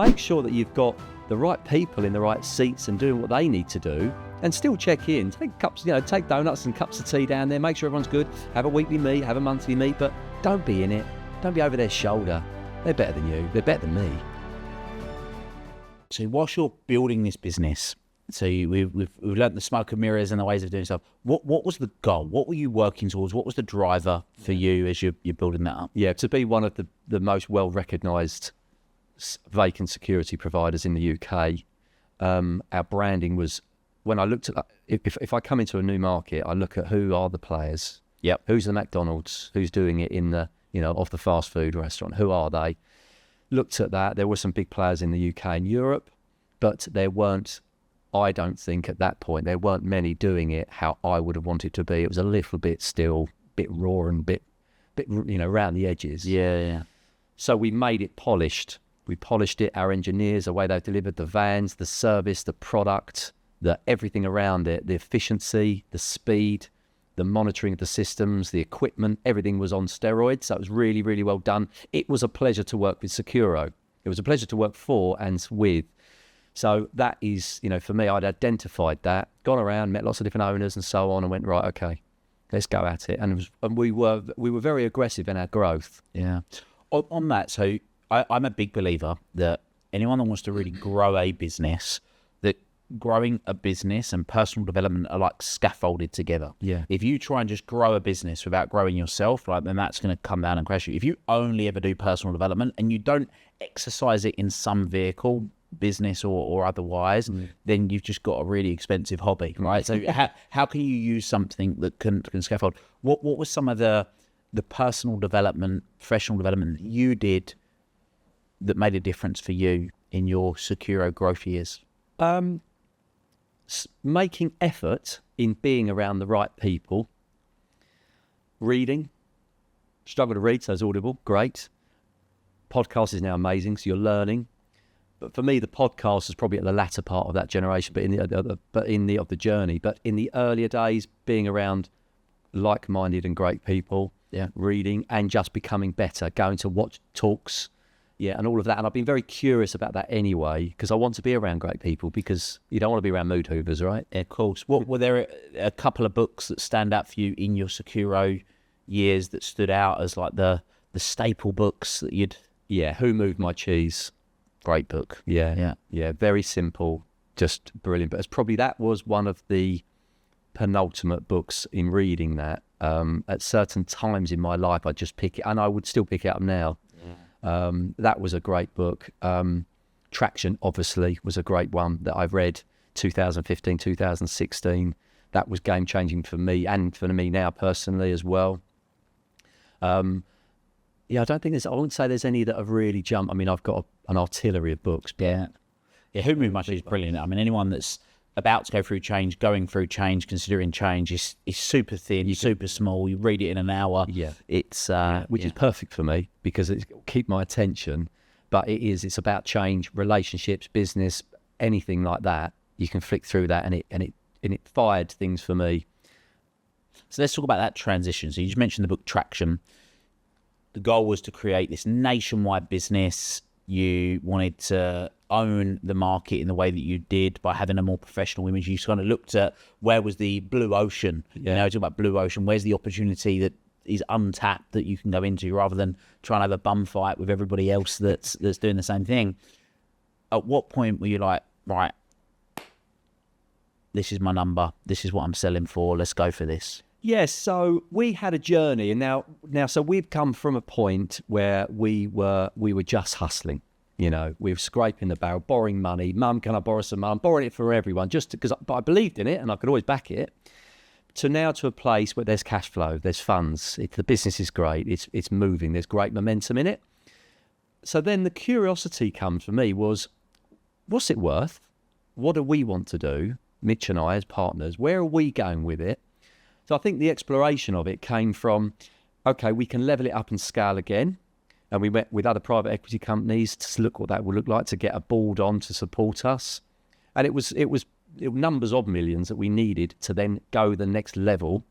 Make sure that you've got the right people in the right seats and doing what they need to do, and still check in. Take cups, take donuts and cups of tea down there. Make sure everyone's good. Have a weekly meet, have a monthly meet, but don't be in it. Don't be over their shoulder. They're better than you. They're better than me. So whilst you're building this business, so we've learned the smoke and mirrors and the ways of doing stuff. What was the goal? What were you working towards? What was the driver for you as you're building that up? Yeah, to be one of the most well-recognised vacant security providers in the UK. Our branding was, when I looked at, if I come into a new market, I look at who are the players. Yep. Who's the McDonald's? Who's doing it in the, of the fast food restaurant? Who are they? Looked at that. There were some big players in the UK and Europe, but there weren't, I don't think at that point, there weren't many doing it how I would have wanted to be. It was a little bit still, bit raw and bit around the edges. Yeah. So we made it polished. We polished it, our engineers, the way they've delivered the vans, the service, the product, everything around it, the efficiency, the speed, the monitoring of the systems, the equipment, everything was on steroids. So it was really, really well done. It was a pleasure to work with Securo. It was a pleasure to work for and with. So that is, for me, I'd identified that, gone around, met lots of different owners and so on, and went, right, okay, let's go at it. And we were very aggressive in our growth. Yeah. On that, so I'm a big believer that anyone that wants to really grow a business, that growing a business and personal development are like scaffolded together. Yeah. If you try and just grow a business without growing yourself, then that's going to come down and crash you. If you only ever do personal development and you don't exercise it in some vehicle, business or otherwise, then you've just got a really expensive hobby, right? So how can you use something that can scaffold? What was some of the personal development, professional development that you did that made a difference for you in your Securo growth years? Making effort in being around the right people. Reading. Struggle to read, so it's Audible. Great. Podcast is now amazing, so you're learning. But for me, the podcast is probably at the latter part of that generation, but in the journey. But in the earlier days, being around like-minded and great people, reading and just becoming better, going to watch talks, and all of that. And I've been very curious about that anyway, because I want to be around great people, because you don't want to be around mood hoovers, right? Yeah, of course. What were there a couple of books that stand out for you in your Securo years that stood out as like the staple books that you'd? Yeah, Who Moved My Cheese? Great book. Yeah. Very simple, just brilliant. But that was one of the penultimate books in reading that. At certain times in my life, I'd just pick it, and I would still pick it up now. That was a great book. Traction, obviously, was a great one that I've read 2015, 2016. That was game-changing for me and for me now personally as well. I don't think I wouldn't say there's any that have really jumped. I mean, I've got an artillery of books. Yeah, Who Moved My Cheese is brilliant. I mean, anyone that's about to go through change, going through change, considering change is super thin, super small. You read it in an hour. Yeah. It's which is perfect for me, because it'll keep my attention. But it's about change, relationships, business, anything like that. You can flick through that, and it fired things for me. So let's talk about that transition. So you just mentioned the book Traction. The goal was to create this nationwide business. You wanted to own the market in the way that you did by having a more professional image. You kind of looked at where was the blue ocean. Talking about blue ocean, where's the opportunity that is untapped that you can go into, rather than trying to have a bum fight with everybody else that's doing the same thing. At what point were you like, right, this is my number, this is what I'm selling for, let's go for this? Yes, so we had a journey, and now so we've come from a point where we were just hustling. We were scraping the barrel, borrowing money. Mum, can I borrow some money? I'm borrowing it for everyone, but I believed in it and I could always back it. To a place where there's cash flow, there's funds. The business is great. It's moving. There's great momentum in it. So then the curiosity comes for me was, what's it worth? What do we want to do? Mitch and I as partners, where are we going with it? So I think the exploration of it came from, okay, we can level it up and scale again. And we went with other private equity companies to look what that would look like, to get a board on to support us. And it was numbers of millions that we needed to then go the next level.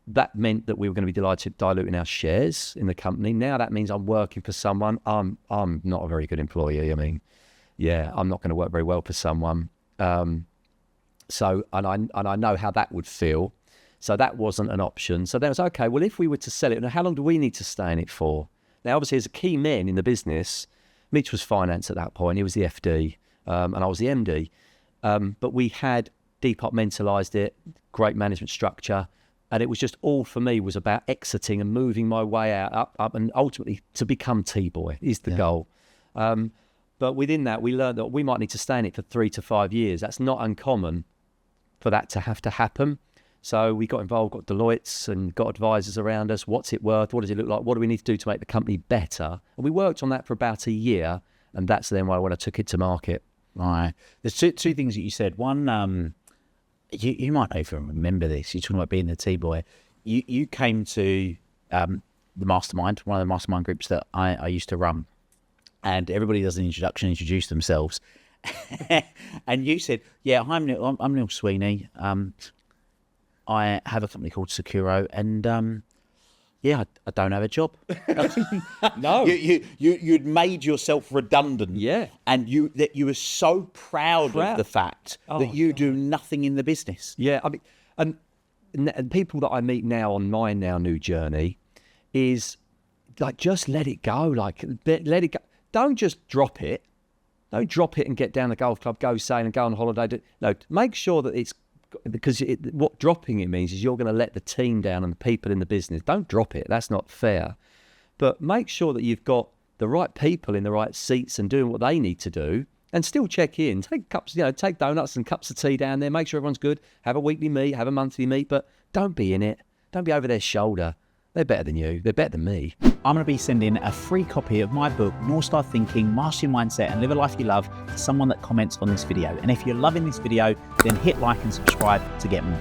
that meant that we were going to be diluting our shares in the company. Now that means I'm working for someone. I'm not a very good employee. I mean, yeah, I'm not going to work very well for someone. So, and I know how that would feel. So that wasn't an option. So then it was, okay, well, if we were to sell it, now how long do we need to stay in it for? Now, obviously, as a key man in the business, Mitch was finance at that point. He was the FD, and I was the MD. But we had departmentalised it, great management structure. And it was just all for me was about exiting and moving my way out, up, and ultimately to become T-Boy is the goal. But within that, we learned that we might need to stay in it for 3 to 5 years. That's not uncommon for that to have to happen. So we got involved, got Deloitte's and got advisors around us. What's it worth? What does it look like? What do we need to do to make the company better? And we worked on that for about a year. And that's then when I took it to market. Right. There's two things that you said. One, you might not even remember this. You're talking about being the T-Boy. You came to the mastermind, one of the mastermind groups that I used to run. And everybody does an introduction, introduce themselves. And you said, yeah, I'm Neil Sweeney. I have a company called Securo, and I don't have a job. No. You'd made yourself redundant. Yeah. And you were so proud of the fact that you do nothing in the business. Yeah, I mean, and people that I meet now on my new journey is like, just let it go. Like, let it go. Don't just drop it. Don't drop it and get down the golf club, go sailing, go on holiday. No, make sure that it's, because what dropping it means is you're going to let the team down and the people in the business. Don't drop it. That's not fair. But make sure that you've got the right people in the right seats and doing what they need to do, and still check in. Take cups, take donuts and cups of tea down there. Make sure everyone's good. Have a weekly meet, have a monthly meet, but don't be in it. Don't be over their shoulder. They're better than you. They're better than me. I'm going to be sending a free copy of my book, North Star Thinking, Master Your Mindset and Live a Life You Love, to someone that comments on this video. And if you're loving this video, then hit like and subscribe to get more.